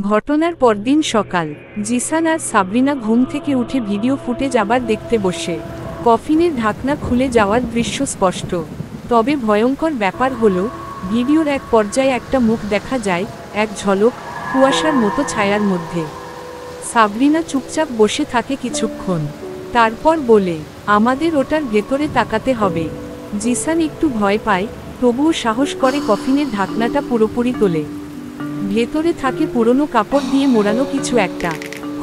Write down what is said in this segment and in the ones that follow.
ঘটনার পরদিন সকাল, জিসান আর সাবরিনা ঘুম থেকে উঠে ভিডিও ফুটেজ আবার দেখতে বসে। কফিনের ঢাকনা খুলে যাওয়ার দৃশ্য স্পষ্ট, তবে ভয়ঙ্কর ব্যাপার হলো ভিডিওর এক পর্যায়ে একটা মুখ দেখা যায়, এক ঝলক, কুয়াশার মতো ছায়ার মধ্যে। সাবরিনা চুপচাপ বসে থাকে কিছুক্ষণ, তারপর বলে, আমাদের ওটার ভেতরে তাকাতে হবে। জিসান একটু ভয় পায়, তবুও সাহস করে কফিনের ঢাকনাটা পুরোপুরি তোলে। ভেতরে থাকে পুরনো কাপড় দিয়ে মোড়ানো কিছু একটা।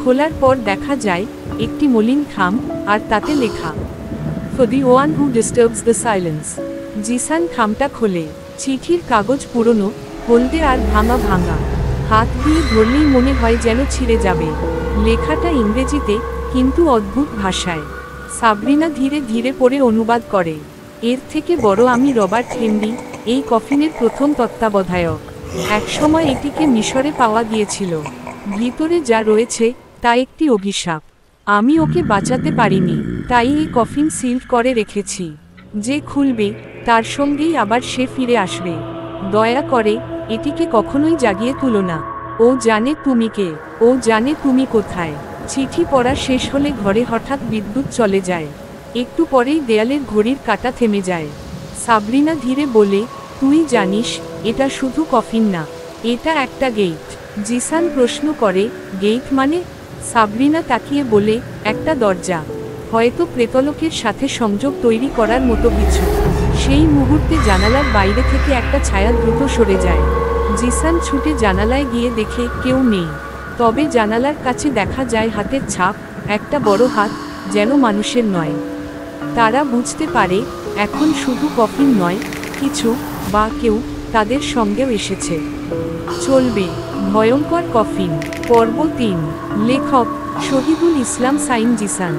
খোলার পর দেখা যায় একটি মলিন খাম, আর তাতে লেখা, for the one who disturbs the silence. Zisan খামটা খোলে, চিঠির কাগজ পুরনো, হলদে আর ভাঙা ভাঙা। হাত দিয়ে ধরলেই মনে হয় যেন ছিঁড়ে যাবে। লেখাটা ইংরেজিতে, কিন্তু অদ্ভুত ভাষায়। সাবরিনা ধীরে ধীরে পড়ে অনুবাদ করে, এর থেকে বড় আমি রবার্ট হেনরি, এই কফিনের প্রথম তত্ত্বাবধায়ক। একসময় এটিকে মিশরে পাওয়া গিয়েছিল। ভিতরে যা রয়েছে তা একটি অভিশাপ। আমি ওকে বাঁচাতে পারিনি, তাই এই কফিন সিল করে রেখেছি। যে খুলবে তার সঙ্গেই আবার সে ফিরে আসবে। দয়া করে এটিকে কখনোই জাগিয়ে তুলো না। ও জানে তুমি কে, ও জানে তুমি কোথায়। চিঠি পড়া শেষ হলে ঘরে হঠাৎ বিদ্যুৎ চলে যায়। একটু পরেই দেয়ালের ঘড়ির কাঁটা থেমে যায়। সাবরিনা ধীরে বলে, তুই জানিস এটা শুধু কফিন না, এটা একটা গেট। জিসান প্রশ্ন করে, গেট মানে? সাবরিনা তাকিয়ে বলে, একটা দরজা, হয়তো প্রেতলোকের সাথে সংযোগ তৈরি করার মতো কিছু। সেই মুহূর্তে জানালার বাইরে থেকে একটা ছায়া দ্রুত সরে যায়। জিসান ছুটে জানালায় গিয়ে দেখে কেউ নেই, তবে জানালার কাছে দেখা যায় হাতের ছাপ, একটা বড় হাত, যেন মানুষের নয়। তারা বুঝতে পারে এখন শুধু কফিন নয়, কিছু বা কেউ তাদের সঙ্গেও এসেছে। চলবে ভয়ঙ্কর কফিন, পর্ব 3। লেখক শহীদুল ইসলাম সাইম জিসান।